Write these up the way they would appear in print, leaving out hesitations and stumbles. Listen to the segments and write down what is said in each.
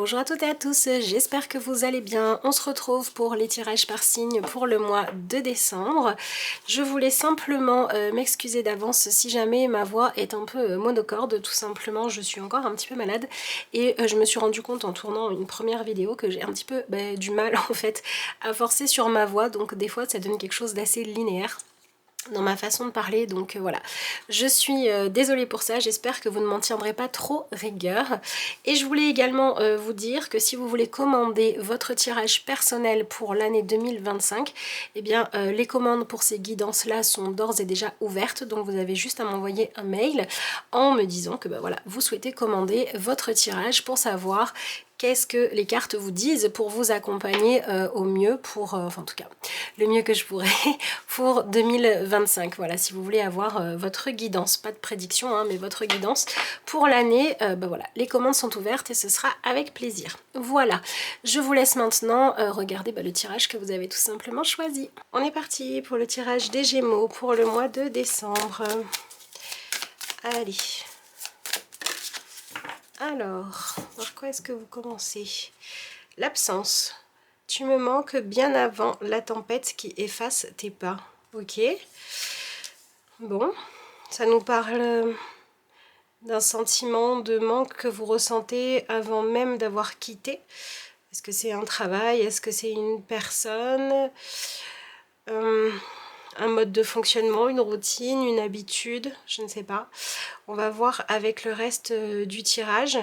Bonjour à toutes et à tous, j'espère que vous allez bien. On se retrouve pour les tirages par signe pour le mois de décembre. Je voulais simplement m'excuser d'avance si jamais ma voix est un peu monocorde. Tout simplement, je suis encore un petit peu malade et je me suis rendu compte en tournant une première vidéo que j'ai un petit peu du mal en fait à forcer sur ma voix. Donc des fois ça donne quelque chose d'assez linéaire dans ma façon de parler, donc voilà, je suis désolée pour ça, j'espère que vous ne m'en tiendrez pas trop rigueur. Et je voulais également vous dire que si vous voulez commander votre tirage personnel pour l'année 2025, eh bien les commandes pour ces guidances là sont d'ores et déjà ouvertes, donc vous avez juste à m'envoyer un mail en me disant que voilà, vous souhaitez commander votre tirage pour savoir qu'est-ce que les cartes vous disent pour vous accompagner au mieux pour, enfin en tout cas, le mieux que je pourrais pour 2025. Voilà, si vous voulez avoir votre guidance, pas de prédiction, hein, mais votre guidance pour l'année, voilà, les commandes sont ouvertes et ce sera avec plaisir. Voilà, je vous laisse maintenant regarder le tirage que vous avez tout simplement choisi. On est parti pour le tirage des Gémeaux pour le mois de décembre. Allez. Alors, par quoi est-ce que vous commencez? L'absence. Tu me manques bien avant la tempête qui efface tes pas. Ok. Bon, ça nous parle d'un sentiment de manque que vous ressentez avant même d'avoir quitté. Est-ce que c'est un travail? Est-ce que c'est une personne? Un mode de fonctionnement, une routine, une habitude, je ne sais pas. On va voir avec le reste du tirage.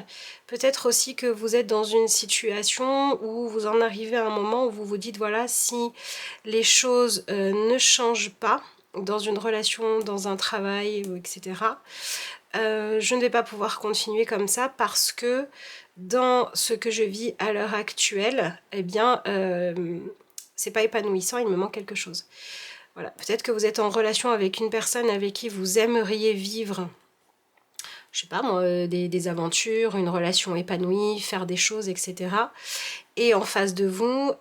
Peut-être aussi que vous êtes dans une situation où vous en arrivez à un moment où vous vous dites, voilà, si les choses ne changent pas dans une relation, dans un travail, etc., je ne vais pas pouvoir continuer comme ça parce que dans ce que je vis à l'heure actuelle, eh bien, c'est pas épanouissant, il me manque quelque chose. Voilà, peut-être que vous êtes en relation avec une personne avec qui vous aimeriez vivre, je sais pas moi, des aventures, une relation épanouie, faire des choses, etc. Et en face de vous,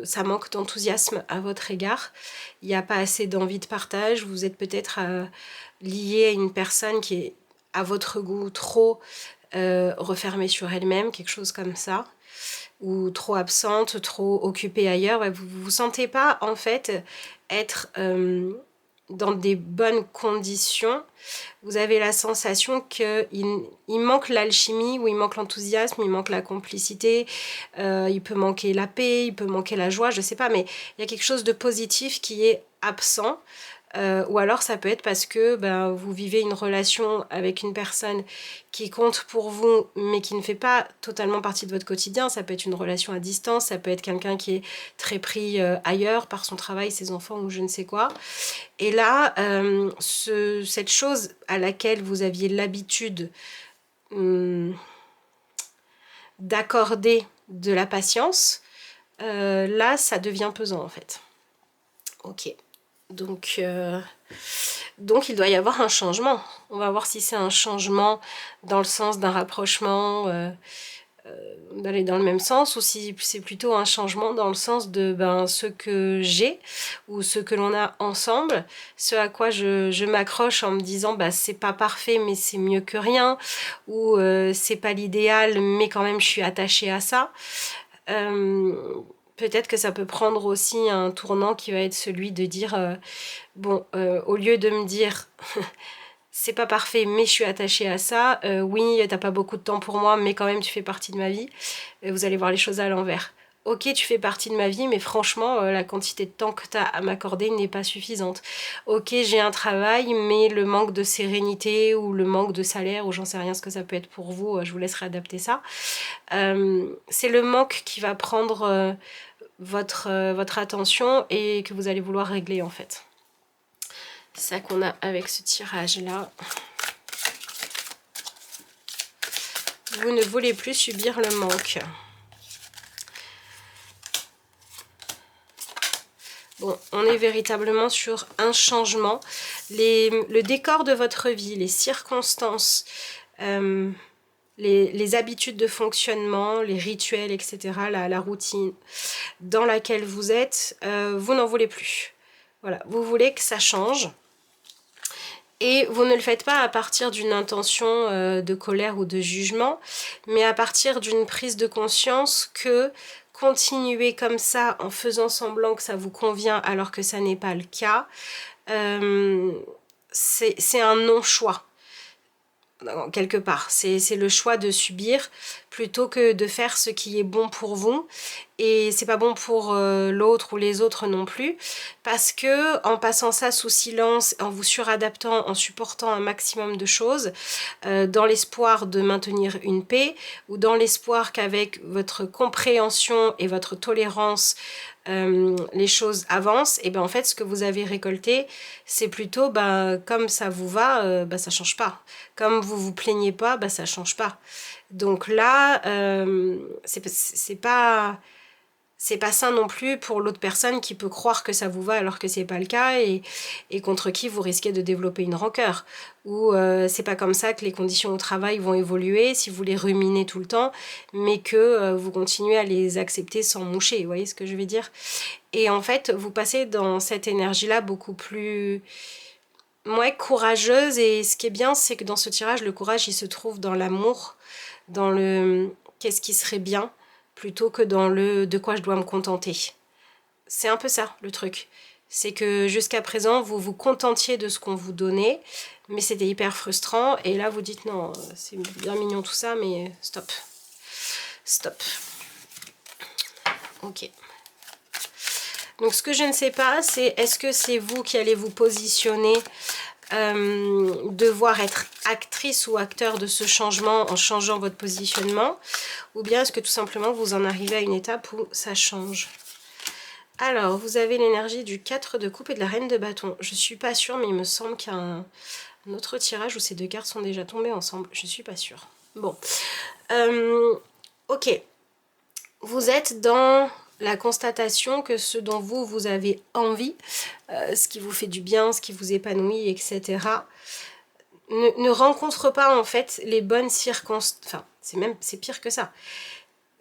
ça manque d'enthousiasme à votre égard. Il n'y a pas assez d'envie de partage. Vous êtes peut-être lié à une personne qui est à votre goût trop refermée sur elle-même, quelque chose comme ça, ou trop absente, trop occupée ailleurs. Ouais, vous ne vous sentez pas en fait être dans des bonnes conditions. Vous avez la sensation qu'il manque l'alchimie, ou il manque l'enthousiasme, il manque la complicité, il peut manquer la paix, il peut manquer la joie, je sais pas, mais il y a quelque chose de positif qui est absent. Ou alors ça peut être parce que vous vivez une relation avec une personne qui compte pour vous mais qui ne fait pas totalement partie de votre quotidien. Ça peut être une relation à distance, ça peut être quelqu'un qui est très pris ailleurs par son travail, ses enfants ou je ne sais quoi. Et là, cette chose à laquelle vous aviez l'habitude d'accorder de la patience, là ça devient pesant en fait. Ok. Donc il doit y avoir un changement. On va voir si c'est un changement dans le sens d'un rapprochement, d'aller dans le même sens, ou si c'est plutôt un changement dans le sens de ce que j'ai ou ce que l'on a ensemble, ce à quoi je m'accroche en me disant c'est pas parfait mais c'est mieux que rien, ou c'est pas l'idéal mais quand même je suis attachée à ça. Peut-être que ça peut prendre aussi un tournant qui va être celui de dire au lieu de me dire c'est pas parfait mais je suis attachée à ça, oui t'as pas beaucoup de temps pour moi mais quand même tu fais partie de ma vie, vous allez voir les choses à l'envers. Ok, tu fais partie de ma vie, mais franchement, la quantité de temps que tu as à m'accorder n'est pas suffisante. Ok, j'ai un travail, mais le manque de sérénité ou le manque de salaire, ou j'en sais rien ce que ça peut être pour vous, je vous laisserai adapter ça. C'est le manque qui va prendre votre attention et que vous allez vouloir régler en fait. C'est ça qu'on a avec ce tirage-là. Vous ne voulez plus subir le manque. Bon, on est véritablement sur un changement. Le décor de votre vie, les circonstances, les habitudes de fonctionnement, les rituels, etc., la routine dans laquelle vous êtes, vous n'en voulez plus. Voilà, vous voulez que ça change. Et vous ne le faites pas à partir d'une intention de colère ou de jugement, mais à partir d'une prise de conscience que continuer comme ça en faisant semblant que ça vous convient alors que ça n'est pas le cas, c'est un non-choix. Quelque part, c'est le choix de subir plutôt que de faire ce qui est bon pour vous, et c'est pas bon pour l'autre ou les autres non plus, parce que en passant ça sous silence, en vous suradaptant, en supportant un maximum de choses, dans l'espoir de maintenir une paix, ou dans l'espoir qu'avec votre compréhension et votre tolérance les choses avancent, et bien en fait ce que vous avez récolté c'est plutôt comme ça vous va, ça change pas, comme vous vous plaignez pas, ça change pas. Donc là c'est pas sain non plus pour l'autre personne qui peut croire que ça vous va alors que c'est pas le cas, et contre qui vous risquez de développer une rancœur. Ou c'est pas comme ça que les conditions au travail vont évoluer si vous les ruminez tout le temps, mais que vous continuez à les accepter sans moucher, vous voyez ce que je veux dire? Et en fait, vous passez dans cette énergie-là beaucoup plus courageuse, et ce qui est bien, c'est que dans ce tirage, le courage, il se trouve dans l'amour, dans le qu'est-ce qui serait bien, plutôt que dans le de quoi je dois me contenter. C'est un peu ça le truc. C'est que jusqu'à présent, vous vous contentiez de ce qu'on vous donnait, mais c'était hyper frustrant. Et là, vous dites non, c'est bien mignon tout ça, mais stop. Stop. Ok. Donc ce que je ne sais pas, c'est est-ce que c'est vous qui allez vous positionner, devoir être actrice ou acteur de ce changement en changeant votre positionnement, ou bien est-ce que tout simplement vous en arrivez à une étape où ça change. Alors, vous avez l'énergie du 4 de coupe et de la reine de bâton. Je suis pas sûre, mais il me semble qu'il y a un autre tirage où ces deux cartes sont déjà tombées ensemble. Je suis pas sûre. Bon. Ok. Vous êtes dans la constatation que ce dont vous avez envie, ce qui vous fait du bien, ce qui vous épanouit, etc., ne rencontre pas en fait les bonnes circonstances. Enfin, c'est pire que ça.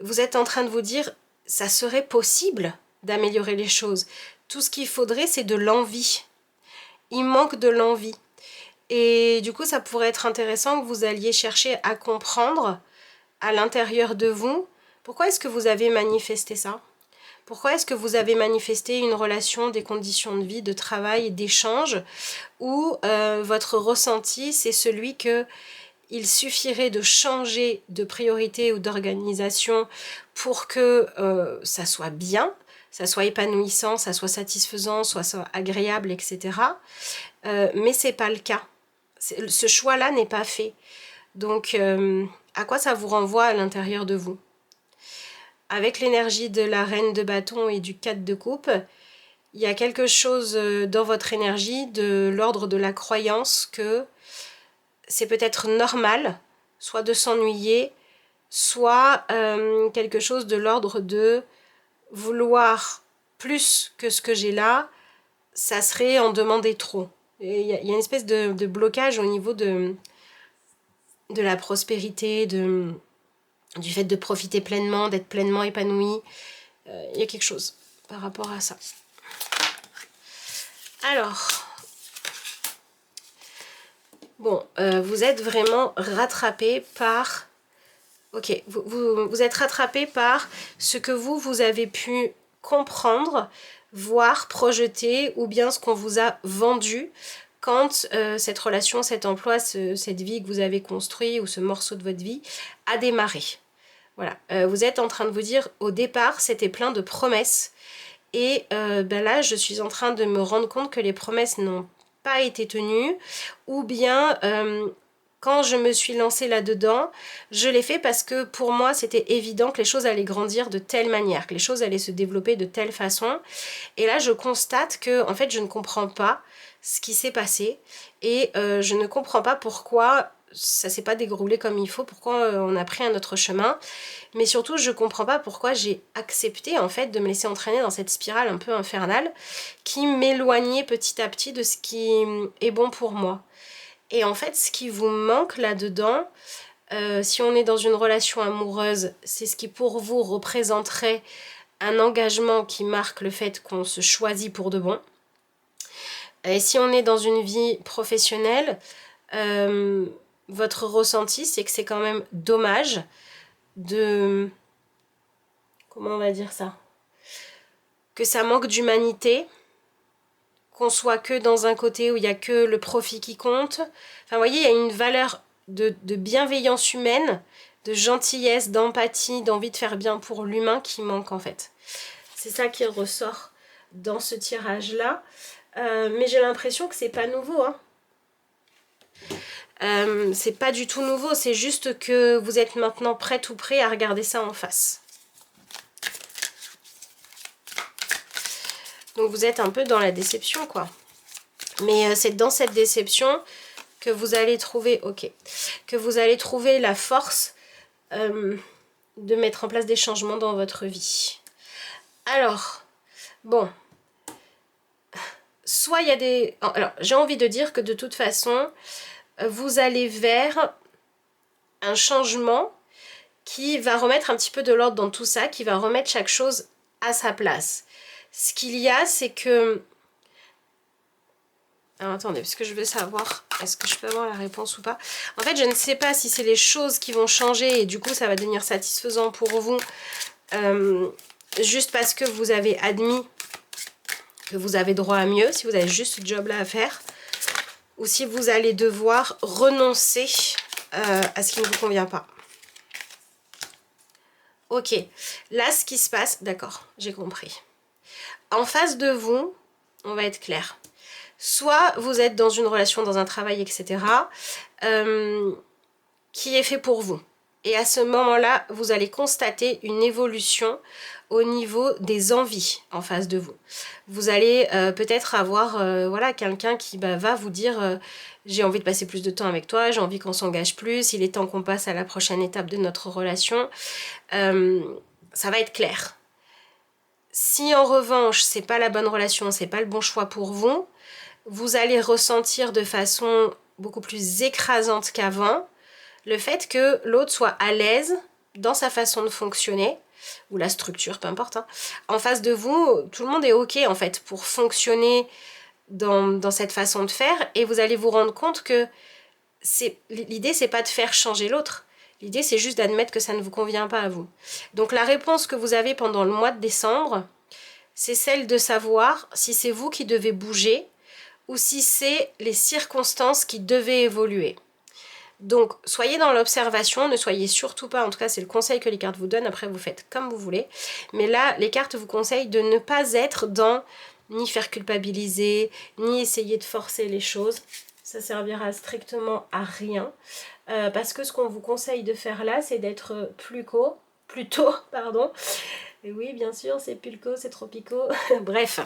Vous êtes en train de vous dire, ça serait possible d'améliorer les choses. Tout ce qu'il faudrait, c'est de l'envie. Il manque de l'envie. Et du coup, ça pourrait être intéressant que vous alliez chercher à comprendre à l'intérieur de vous, pourquoi est-ce que vous avez manifesté ça? Pourquoi est-ce que vous avez manifesté une relation, des conditions de vie, de travail, d'échange, où votre ressenti, c'est celui que il suffirait de changer de priorité ou d'organisation pour que ça soit bien, ça soit épanouissant, ça soit satisfaisant, soit agréable, etc. Mais c'est pas le cas. Ce choix-là n'est pas fait. Donc, à quoi ça vous renvoie à l'intérieur de vous? Avec l'énergie de la reine de bâton et du 4 de coupe, il y a quelque chose dans votre énergie de l'ordre de la croyance que c'est peut-être normal, soit de s'ennuyer, soit quelque chose de l'ordre de vouloir plus que ce que j'ai là, ça serait en demander trop. Il y a une espèce de blocage au niveau de la prospérité, du fait de profiter pleinement, d'être pleinement épanoui. Il y a quelque chose par rapport à ça. Alors, bon, vous êtes vraiment rattrapé par... Ok, vous êtes rattrapé par ce que vous avez pu comprendre, voir, projeter, ou bien ce qu'on vous a vendu quand cette relation, cet emploi, cette vie que vous avez construit, ou ce morceau de votre vie a démarré. Voilà, vous êtes en train de vous dire, au départ, c'était plein de promesses, et là, je suis en train de me rendre compte que les promesses n'ont pas été tenues, ou bien... quand je me suis lancée là-dedans, je l'ai fait parce que pour moi, c'était évident que les choses allaient grandir de telle manière, que les choses allaient se développer de telle façon. Et là, je constate que, en fait, je ne comprends pas ce qui s'est passé et je ne comprends pas pourquoi ça s'est pas déroulé comme il faut, pourquoi on a pris un autre chemin. Mais surtout, je comprends pas pourquoi j'ai accepté, en fait, de me laisser entraîner dans cette spirale un peu infernale qui m'éloignait petit à petit de ce qui est bon pour moi. Et en fait, ce qui vous manque là-dedans, si on est dans une relation amoureuse, c'est ce qui pour vous représenterait un engagement qui marque le fait qu'on se choisit pour de bon. Et si on est dans une vie professionnelle, votre ressenti, c'est que c'est quand même dommage de... Comment on va dire ça? Que ça manque d'humanité, qu'on soit que dans un côté où il n'y a que le profit qui compte. Enfin, vous voyez, il y a une valeur de bienveillance humaine, de gentillesse, d'empathie, d'envie de faire bien pour l'humain qui manque en fait. C'est ça qui ressort dans ce tirage-là. Mais j'ai l'impression que c'est pas nouveau, hein. C'est pas du tout nouveau, c'est juste que vous êtes maintenant prête ou prêt à regarder ça en face. Donc vous êtes un peu dans la déception, quoi. Mais c'est dans cette déception que vous allez trouver, que vous allez trouver la force de mettre en place des changements dans votre vie. Alors, bon, soit il y a des... Alors, j'ai envie de dire que de toute façon, vous allez vers un changement qui va remettre un petit peu de l'ordre dans tout ça, qui va remettre chaque chose à sa place. Ce qu'il y a, c'est que... Alors attendez, parce que je veux savoir, est-ce que je peux avoir la réponse ou pas? En fait, je ne sais pas si c'est les choses qui vont changer et du coup, ça va devenir satisfaisant pour vous. Juste parce que vous avez admis que vous avez droit à mieux, si vous avez juste ce job-là à faire. Ou si vous allez devoir renoncer à ce qui ne vous convient pas. Ok, là, ce qui se passe... D'accord, j'ai compris. En face de vous, on va être clair. Soit vous êtes dans une relation, dans un travail, etc. Qui est fait pour vous. Et à ce moment-là, vous allez constater une évolution au niveau des envies en face de vous. Vous allez peut-être avoir voilà, quelqu'un qui va vous dire j'ai envie de passer plus de temps avec toi, j'ai envie qu'on s'engage plus, il est temps qu'on passe à la prochaine étape de notre relation. Ça va être clair. Si en revanche, c'est pas la bonne relation, c'est pas le bon choix pour vous, vous allez ressentir de façon beaucoup plus écrasante qu'avant le fait que l'autre soit à l'aise dans sa façon de fonctionner, ou la structure, peu importe. Hein. En face de vous, tout le monde est OK en fait pour fonctionner dans cette façon de faire, et vous allez vous rendre compte que l'idée, c'est pas de faire changer l'autre. L'idée, c'est juste d'admettre que ça ne vous convient pas à vous. Donc la réponse que vous avez pendant le mois de décembre, c'est celle de savoir si c'est vous qui devez bouger ou si c'est les circonstances qui devaient évoluer. Donc, soyez dans l'observation, ne soyez surtout pas, en tout cas c'est le conseil que les cartes vous donnent, après vous faites comme vous voulez. Mais là, les cartes vous conseillent de ne pas être dans ni faire culpabiliser, ni essayer de forcer les choses. Ça servira strictement à rien. Parce que ce qu'on vous conseille de faire là, c'est d'être plutôt, pardon. Et oui, bien sûr, c'est pulco, c'est tropico. Bref,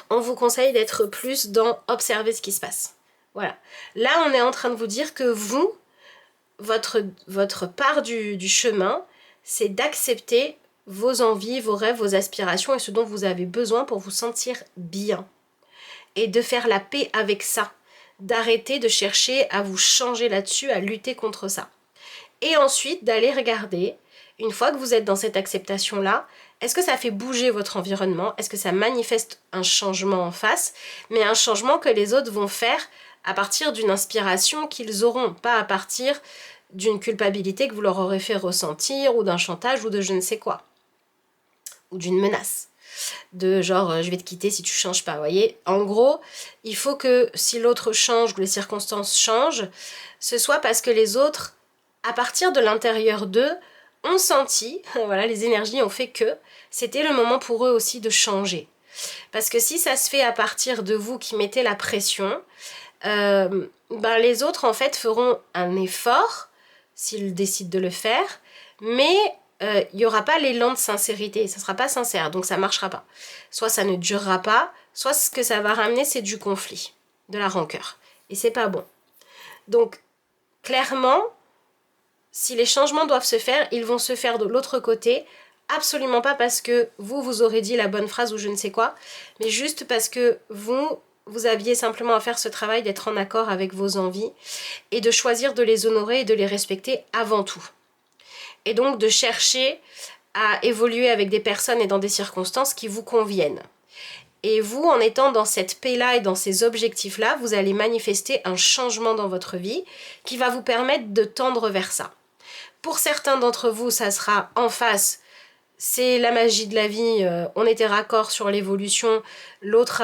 on vous conseille d'être plus dans observer ce qui se passe. Voilà. Là, on est en train de vous dire que vous, votre part du chemin, c'est d'accepter vos envies, vos rêves, vos aspirations et ce dont vous avez besoin pour vous sentir bien. Et de faire la paix avec ça. D'arrêter de chercher à vous changer là-dessus, à lutter contre ça. Et ensuite, d'aller regarder, une fois que vous êtes dans cette acceptation-là, est-ce que ça fait bouger votre environnement? Est-ce que ça manifeste un changement en face? Mais un changement que les autres vont faire à partir d'une inspiration qu'ils auront, pas à partir d'une culpabilité que vous leur aurez fait ressentir, ou d'un chantage, ou de je ne sais quoi. Ou d'une menace. De genre, je vais te quitter si tu changes pas, vous voyez. En gros, il faut que si l'autre change, ou les circonstances changent, ce soit parce que les autres, à partir de l'intérieur d'eux, ont senti, voilà, les énergies ont fait que c'était le moment pour eux aussi de changer. Parce que si ça se fait à partir de vous qui mettez la pression, les autres en fait feront un effort s'ils décident de le faire, mais il n'y aura pas l'élan de sincérité, ça ne sera pas sincère, donc ça ne marchera pas. Soit ça ne durera pas, soit ce que ça va ramener c'est du conflit, de la rancœur, et c'est pas bon. Donc clairement, si les changements doivent se faire, ils vont se faire de l'autre côté, absolument pas parce que vous aurez dit la bonne phrase ou je ne sais quoi, mais juste parce que vous aviez simplement à faire ce travail d'être en accord avec vos envies et de choisir de les honorer et de les respecter avant tout. Et donc de chercher à évoluer avec des personnes et dans des circonstances qui vous conviennent. Et vous, en étant dans cette paix-là et dans ces objectifs-là, vous allez manifester un changement dans votre vie qui va vous permettre de tendre vers ça. Pour certains d'entre vous, ça sera en face, c'est la magie de la vie, on était raccord sur l'évolution, l'autre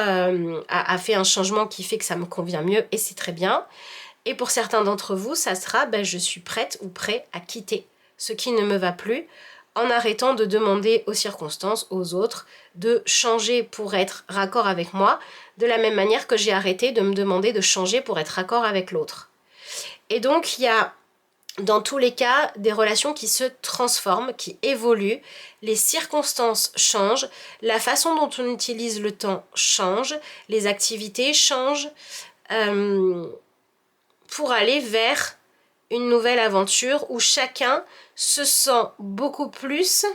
a fait un changement qui fait que ça me convient mieux et c'est très bien. Et pour certains d'entre vous, ça sera je suis prête ou prêt à quitter ce qui ne me va plus en arrêtant de demander aux circonstances, aux autres, de changer pour être raccord avec moi, de la même manière que j'ai arrêté de me demander de changer pour être raccord avec l'autre. Et donc, il y a dans tous les cas des relations qui se transforment, qui évoluent, les circonstances changent, la façon dont on utilise le temps change, les activités changent pour aller vers une nouvelle aventure où chacun se sent beaucoup plus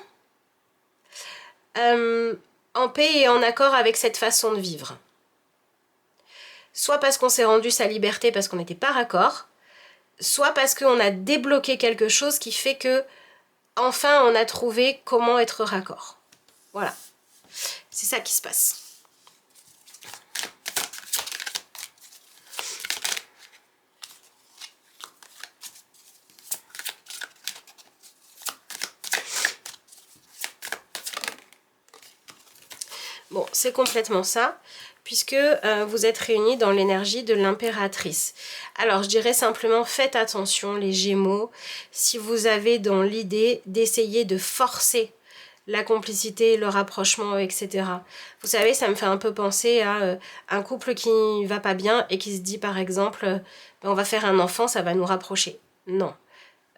en paix et en accord avec cette façon de vivre. Soit parce qu'on s'est rendu sa liberté parce qu'on n'était pas raccord, soit parce qu'on a débloqué quelque chose qui fait que enfin on a trouvé comment être raccord. Voilà, c'est ça qui se passe. Bon, c'est complètement ça, puisque vous êtes réunis dans l'énergie de l'impératrice. Alors, je dirais simplement, faites attention, les Gémeaux, si vous avez dans l'idée d'essayer de forcer la complicité, le rapprochement, etc. Vous savez, ça me fait un peu penser à un couple qui va pas bien et qui se dit, par exemple, on va faire un enfant, ça va nous rapprocher. Non.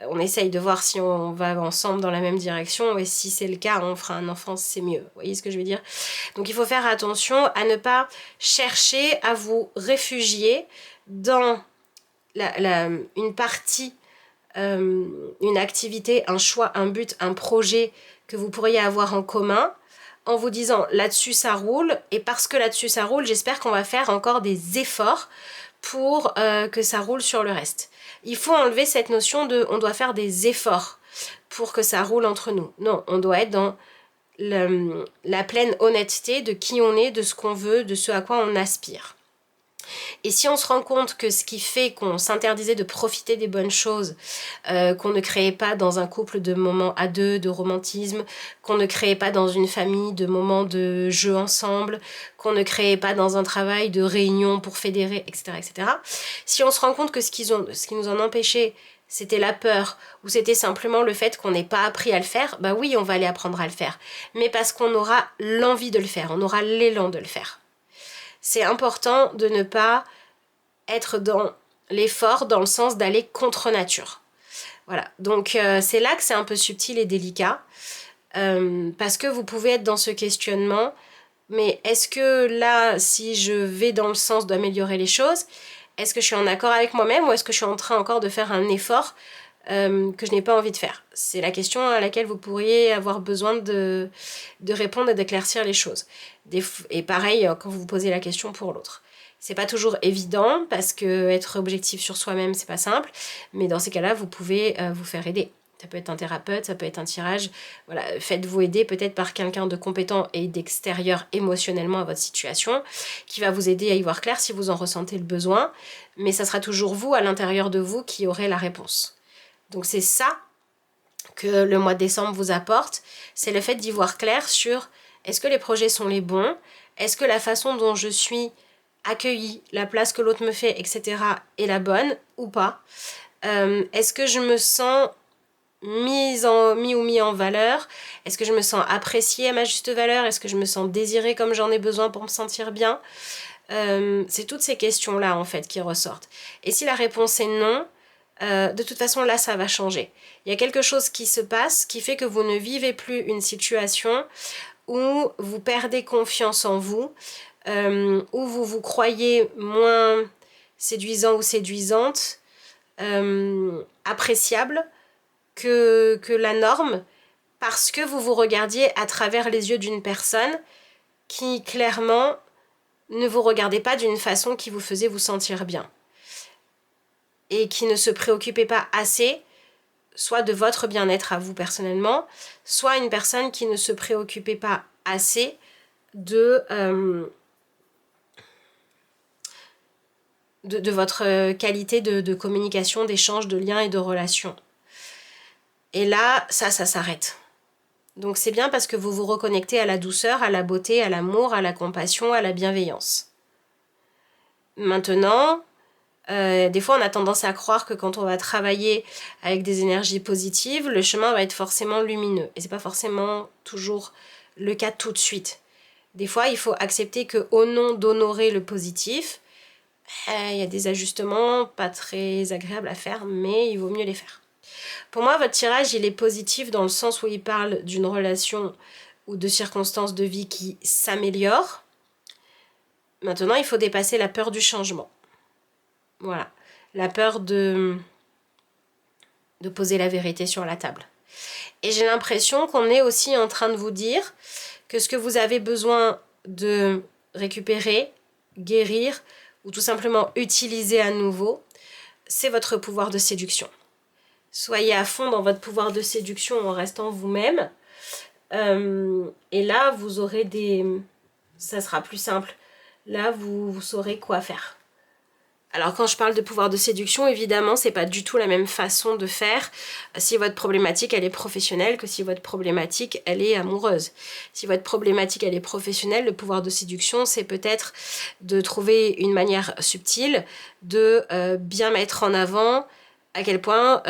On essaye de voir si on va ensemble dans la même direction et si c'est le cas, on fera un enfant, c'est mieux. Vous voyez ce que je veux dire? Donc il faut faire attention à ne pas chercher à vous réfugier dans une partie, une activité, un choix, un but, un projet que vous pourriez avoir en commun en vous disant là-dessus ça roule et parce que là-dessus ça roule, j'espère qu'on va faire encore des efforts pour que ça roule sur le reste. Il faut enlever cette notion de on doit faire des efforts pour que ça roule entre nous. Non, on doit être dans la pleine honnêteté de qui on est, de ce qu'on veut, de ce à quoi on aspire. Et si on se rend compte que ce qui fait qu'on s'interdisait de profiter des bonnes choses, qu'on ne créait pas dans un couple de moments à deux, de romantisme, qu'on ne créait pas dans une famille de moments de jeu ensemble, qu'on ne créait pas dans un travail de réunion pour fédérer, etc., etc. Si on se rend compte que ce qui nous en empêchait, c'était la peur, ou c'était simplement le fait qu'on n'ait pas appris à le faire, bah oui, on va aller apprendre à le faire. Mais parce qu'on aura l'envie de le faire, on aura l'élan de le faire. C'est important de ne pas être dans l'effort, dans le sens d'aller contre nature. Voilà, donc c'est là que c'est un peu subtil et délicat, parce que vous pouvez être dans ce questionnement, mais est-ce que là, si je vais dans le sens d'améliorer les choses, est-ce que je suis en accord avec moi-même ou est-ce que je suis en train encore de faire un effort que je n'ai pas envie de faire? C'est la question à laquelle vous pourriez avoir besoin de répondre et d'éclaircir les choses. Et pareil, quand vous vous posez la question pour l'autre. C'est pas toujours évident parce que être objectif sur soi-même, c'est pas simple, mais dans ces cas-là, vous pouvez vous faire aider. Ça peut être un thérapeute, ça peut être un tirage. Voilà, faites-vous aider peut-être par quelqu'un de compétent et d'extérieur émotionnellement à votre situation, qui va vous aider à y voir clair si vous en ressentez le besoin, mais ça sera toujours vous, à l'intérieur de vous, qui aurez la réponse. Donc c'est ça que le mois de décembre vous apporte, c'est le fait d'y voir clair sur est-ce que les projets sont les bons, est-ce que la façon dont je suis accueillie, la place que l'autre me fait, etc. est la bonne ou pas, est-ce que je me sens mis en valeur, est-ce que je me sens appréciée à ma juste valeur, est-ce que je me sens désirée comme j'en ai besoin pour me sentir bien, c'est toutes ces questions-là en fait qui ressortent. Et si la réponse est non, de toute façon là ça va changer. Il y a quelque chose qui se passe qui fait que vous ne vivez plus une situation où vous perdez confiance en vous, où vous vous croyez moins séduisant ou séduisante, appréciable que la norme, parce que vous vous regardiez à travers les yeux d'une personne qui clairement ne vous regardait pas d'une façon qui vous faisait vous sentir bien. Et qui ne se préoccupait pas assez, soit de votre bien-être à vous personnellement, soit une personne qui ne se préoccupait pas assez de votre qualité de communication, d'échange, de lien et de relation. Et là, ça s'arrête. Donc c'est bien parce que vous vous reconnectez à la douceur, à la beauté, à l'amour, à la compassion, à la bienveillance. Maintenant, des fois on a tendance à croire que quand on va travailler avec des énergies positives, le chemin va être forcément lumineux. Et c'est pas forcément toujours le cas tout de suite. Des fois, il faut accepter que au nom d'honorer le positif, il y a des ajustements pas très agréables à faire, mais il vaut mieux les faire. Pour moi, votre tirage, il est positif dans le sens où il parle d'une relation ou de circonstances de vie qui s'améliorent. Maintenant, il faut dépasser la peur du changement. Voilà. La peur de poser la vérité sur la table. Et j'ai l'impression qu'on est aussi en train de vous dire que ce que vous avez besoin de récupérer, guérir ou tout simplement utiliser à nouveau, c'est votre pouvoir de séduction. Soyez à fond dans votre pouvoir de séduction en restant vous-même. Et là, vous aurez ça sera plus simple. Là, vous saurez quoi faire. Alors quand je parle de pouvoir de séduction, évidemment, c'est pas du tout la même façon de faire si votre problématique elle est professionnelle que si votre problématique elle est amoureuse. Si votre problématique elle est professionnelle, le pouvoir de séduction, c'est peut-être de trouver une manière subtile de bien mettre en avant à quel point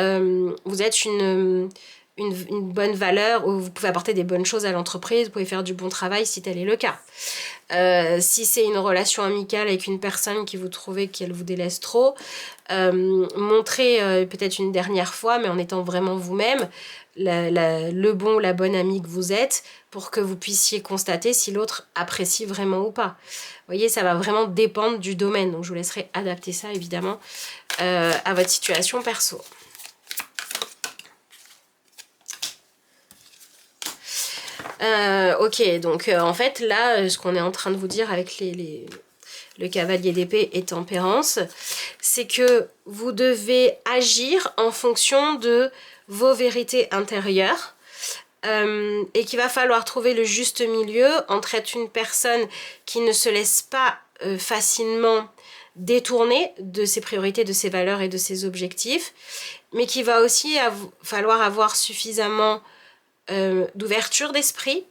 vous êtes une bonne valeur, ou vous pouvez apporter des bonnes choses à l'entreprise, vous pouvez faire du bon travail si tel est le cas. Si c'est une relation amicale avec une personne qui vous trouvez qu'elle vous délaisse trop, montrez peut-être une dernière fois, mais en étant vraiment vous-même, le bon ou la bonne amie que vous êtes, pour que vous puissiez constater si l'autre apprécie vraiment ou pas. Vous voyez, ça va vraiment dépendre du domaine, donc je vous laisserai adapter ça évidemment à votre situation perso. Ok, donc en fait là, ce qu'on est en train de vous dire avec le cavalier d'épée et tempérance, c'est que vous devez agir en fonction de vos vérités intérieures et qu'il va falloir trouver le juste milieu entre être une personne qui ne se laisse pas facilement détourner de ses priorités, de ses valeurs et de ses objectifs, mais qui va aussi falloir avoir suffisamment d'ouverture d'esprit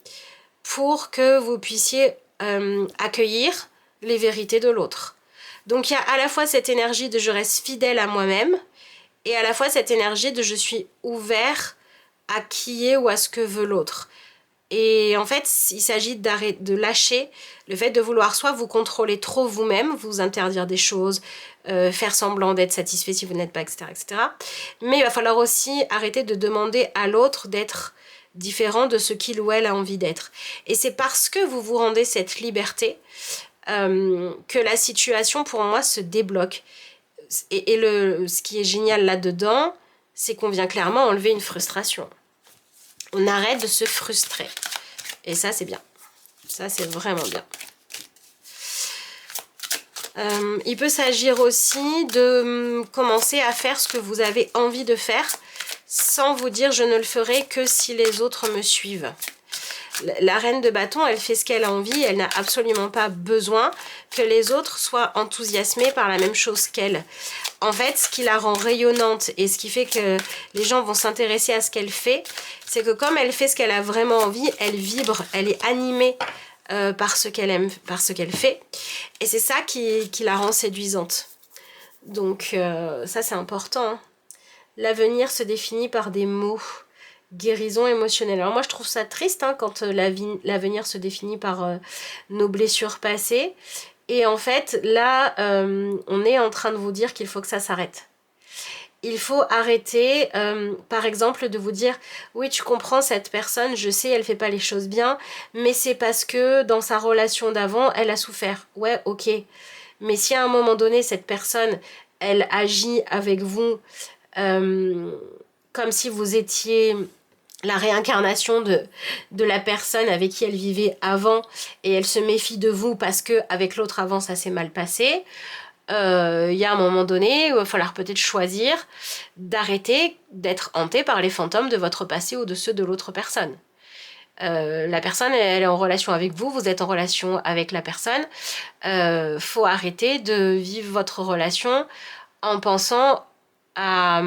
pour que vous puissiez accueillir les vérités de l'autre. Donc il y a à la fois cette énergie de je reste fidèle à moi-même et à la fois cette énergie de je suis ouvert à qui est ou à ce que veut l'autre. Et en fait, il s'agit de lâcher le fait de vouloir soit vous contrôler trop vous-même, vous interdire des choses, faire semblant d'être satisfait si vous n'êtes pas, etc., etc. Mais il va falloir aussi arrêter de demander à l'autre d'être différent de ce qu'il ou elle a envie d'être. Et c'est parce que vous vous rendez cette liberté que la situation, pour moi, se débloque. Et ce qui est génial là-dedans, c'est qu'on vient clairement enlever une frustration. On arrête de se frustrer. Et ça, c'est bien. Ça, c'est vraiment bien. Il peut s'agir aussi de commencer à faire ce que vous avez envie de faire sans vous dire je ne le ferai que si les autres me suivent. La reine de bâton, elle fait ce qu'elle a envie, elle n'a absolument pas besoin que les autres soient enthousiasmés par la même chose qu'elle. En fait, ce qui la rend rayonnante et ce qui fait que les gens vont s'intéresser à ce qu'elle fait, c'est que comme elle fait ce qu'elle a vraiment envie, elle vibre, elle est animée par ce qu'elle aime, par ce qu'elle fait. Et c'est ça qui la rend séduisante. Donc ça, c'est important, hein. L'avenir se définit par des mots. Guérison émotionnelle. Alors moi je trouve ça triste hein, quand l'avenir se définit par nos blessures passées. Et en fait là on est en train de vous dire qu'il faut que ça s'arrête. Il faut arrêter par exemple de vous dire oui tu comprends cette personne, je sais elle fait pas les choses bien, mais c'est parce que dans sa relation d'avant elle a souffert. Ouais ok, mais si à un moment donné cette personne elle agit avec vous comme si vous étiez la réincarnation de la personne avec qui elle vivait avant et elle se méfie de vous parce que avec l'autre avant ça s'est mal passé, y a un moment donné où il va falloir peut-être choisir d'arrêter d'être hanté par les fantômes de votre passé ou de ceux de l'autre personne. La personne, elle est en relation avec vous, vous êtes en relation avec la personne. Faut arrêter de vivre votre relation en pensant à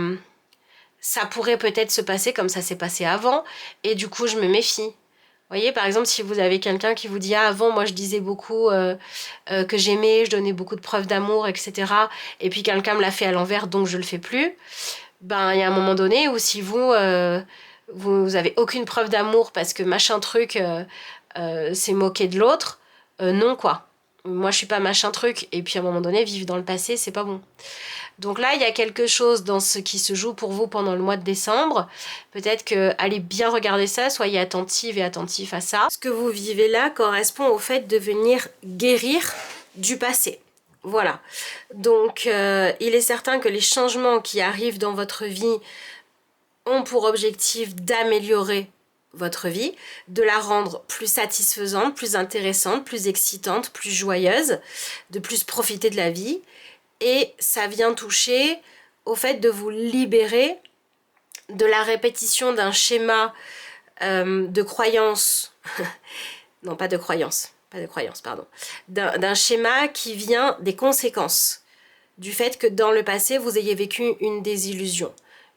ça pourrait peut-être se passer comme ça s'est passé avant, et du coup je me méfie. Vous voyez, par exemple, si vous avez quelqu'un qui vous dit ah, avant moi je disais beaucoup que j'aimais, je donnais beaucoup de preuves d'amour, etc. Et puis quelqu'un me l'a fait à l'envers, donc je le fais plus. Ben il y a un moment donné où si vous avez aucune preuve d'amour parce que machin truc s'est moqué de l'autre, non quoi. Moi je suis pas machin truc, et puis à un moment donné vivre dans le passé c'est pas bon. Donc là, il y a quelque chose dans ce qui se joue pour vous pendant le mois de décembre. Peut-être que allez bien regarder ça, soyez attentive et attentif à ça. Ce que vous vivez là correspond au fait de venir guérir du passé. Voilà. Donc, il est certain que les changements qui arrivent dans votre vie ont pour objectif d'améliorer votre vie, de la rendre plus satisfaisante, plus intéressante, plus excitante, plus joyeuse, de plus profiter de la vie. Et ça vient toucher au fait de vous libérer de la répétition d'un schéma de croyance, non pas de croyance, pardon, d'un schéma qui vient des conséquences du fait que dans le passé vous ayez vécu une désillusion,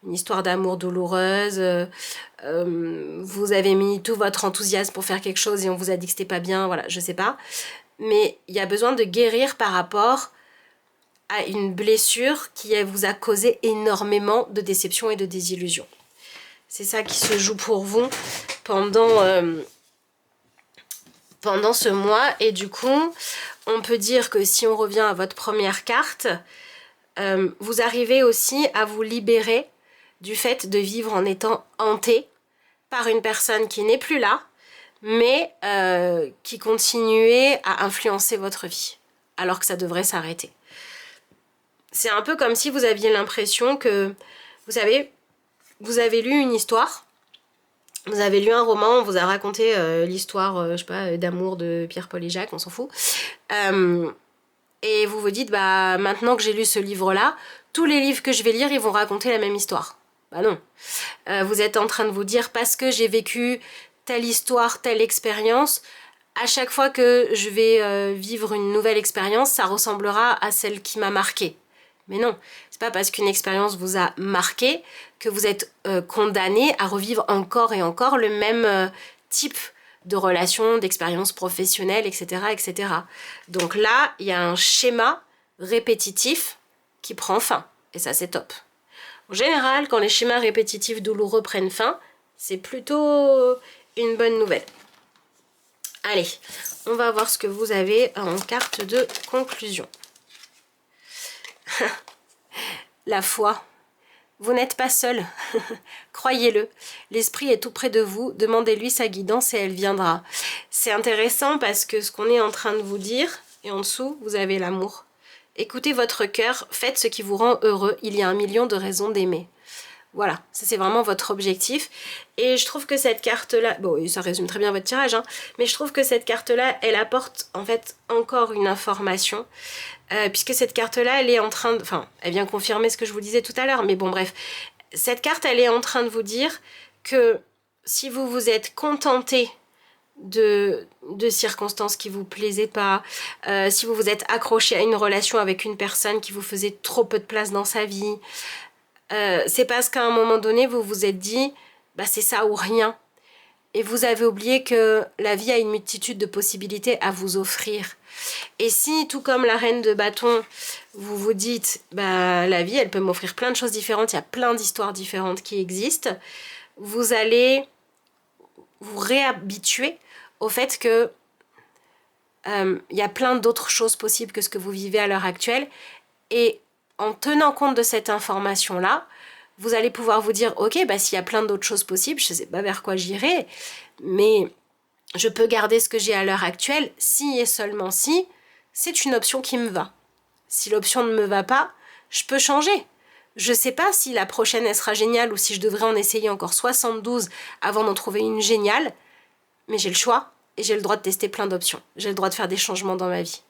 une histoire d'amour douloureuse, vous avez mis tout votre enthousiasme pour faire quelque chose et on vous a dit que c'était pas bien, voilà, je sais pas. Mais il y a besoin de guérir par rapport à une blessure qui vous a causé énormément de déception et de désillusion. C'est ça qui se joue pour vous pendant ce mois. Et du coup, on peut dire que si on revient à votre première carte, vous arrivez aussi à vous libérer du fait de vivre en étant hanté par une personne qui n'est plus là, mais qui continuait à influencer votre vie, alors que ça devrait s'arrêter. C'est un peu comme si vous aviez l'impression que, vous savez, vous avez lu une histoire, vous avez lu un roman, on vous a raconté l'histoire, je sais pas, d'amour de Pierre, Paul et Jacques, on s'en fout. Et vous vous dites, bah maintenant que j'ai lu ce livre-là, tous les livres que je vais lire, ils vont raconter la même histoire. Bah non. Vous êtes en train de vous dire, parce que j'ai vécu telle histoire, telle expérience, à chaque fois que je vais vivre une nouvelle expérience, ça ressemblera à celle qui m'a marquée. Mais non, c'est pas parce qu'une expérience vous a marqué que vous êtes condamné à revivre encore et encore le même type de relation, d'expérience professionnelle, etc., etc. Donc là, il y a un schéma répétitif qui prend fin. Et ça, c'est top. En général, quand les schémas répétitifs douloureux prennent fin, c'est plutôt une bonne nouvelle. Allez, on va voir ce que vous avez en carte de conclusion. La foi. Vous n'êtes pas seul. Croyez-le. L'esprit est tout près de vous. Demandez-lui sa guidance et elle viendra. C'est intéressant parce que ce qu'on est en train de vous dire, et en dessous, vous avez l'amour. Écoutez votre cœur, faites ce qui vous rend heureux. Il y a 1 million de raisons d'aimer. Voilà, ça c'est vraiment votre objectif. Et je trouve que cette carte-là, bon, ça résume très bien votre tirage, hein, mais je trouve que cette carte-là, elle apporte en fait encore une information. Puisque cette carte-là, elle est en train de... Enfin, elle vient confirmer ce que je vous disais tout à l'heure, mais bon, bref. Cette carte, elle est en train de vous dire que si vous vous êtes contenté de circonstances qui vous plaisaient pas, si vous vous êtes accroché à une relation avec une personne qui vous faisait trop peu de place dans sa vie, c'est parce qu'à un moment donné, vous vous êtes dit, bah c'est ça ou rien. Et vous avez oublié que la vie a une multitude de possibilités à vous offrir. Et si, tout comme la reine de bâton, vous vous dites, bah, la vie, elle peut m'offrir plein de choses différentes, il y a plein d'histoires différentes qui existent, vous allez vous réhabituer au fait que y a plein d'autres choses possibles que ce que vous vivez à l'heure actuelle. Et en tenant compte de cette information-là, vous allez pouvoir vous dire, ok, bah, s'il y a plein d'autres choses possibles, je ne sais pas vers quoi j'irai, mais je peux garder ce que j'ai à l'heure actuelle, si et seulement si, c'est une option qui me va. Si l'option ne me va pas, je peux changer. Je ne sais pas si la prochaine, elle sera géniale ou si je devrais en essayer encore 72 avant d'en trouver une géniale, mais j'ai le choix et j'ai le droit de tester plein d'options. J'ai le droit de faire des changements dans ma vie.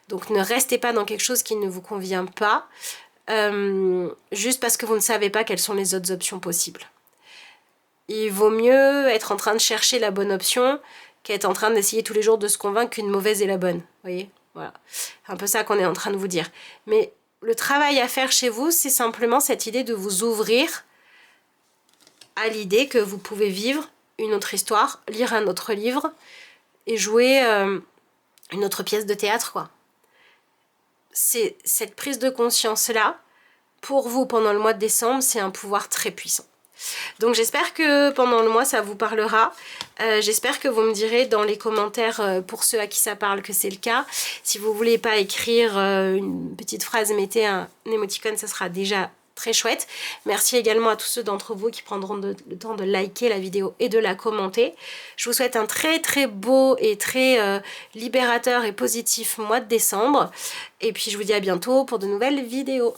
Donc ne restez pas dans quelque chose qui ne vous convient pas, juste parce que vous ne savez pas quelles sont les autres options possibles. Il vaut mieux être en train de chercher la bonne option qu'être en train d'essayer tous les jours de se convaincre qu'une mauvaise est la bonne. Vous voyez? Voilà. C'est un peu ça qu'on est en train de vous dire. Mais le travail à faire chez vous, c'est simplement cette idée de vous ouvrir à l'idée que vous pouvez vivre une autre histoire, lire un autre livre et jouer une autre pièce de théâtre, quoi. C'est cette prise de conscience-là, pour vous, pendant le mois de décembre, c'est un pouvoir très puissant. Donc j'espère que pendant le mois ça vous parlera, j'espère que vous me direz dans les commentaires pour ceux à qui ça parle que c'est le cas. Si vous voulez pas écrire une petite phrase, mettez un émoticône, ça sera déjà très chouette. Merci également à tous ceux d'entre vous qui prendront le temps de liker la vidéo et de la commenter. Je vous souhaite un très très beau et très libérateur et positif mois de décembre. Et puis je vous dis à bientôt pour de nouvelles vidéos.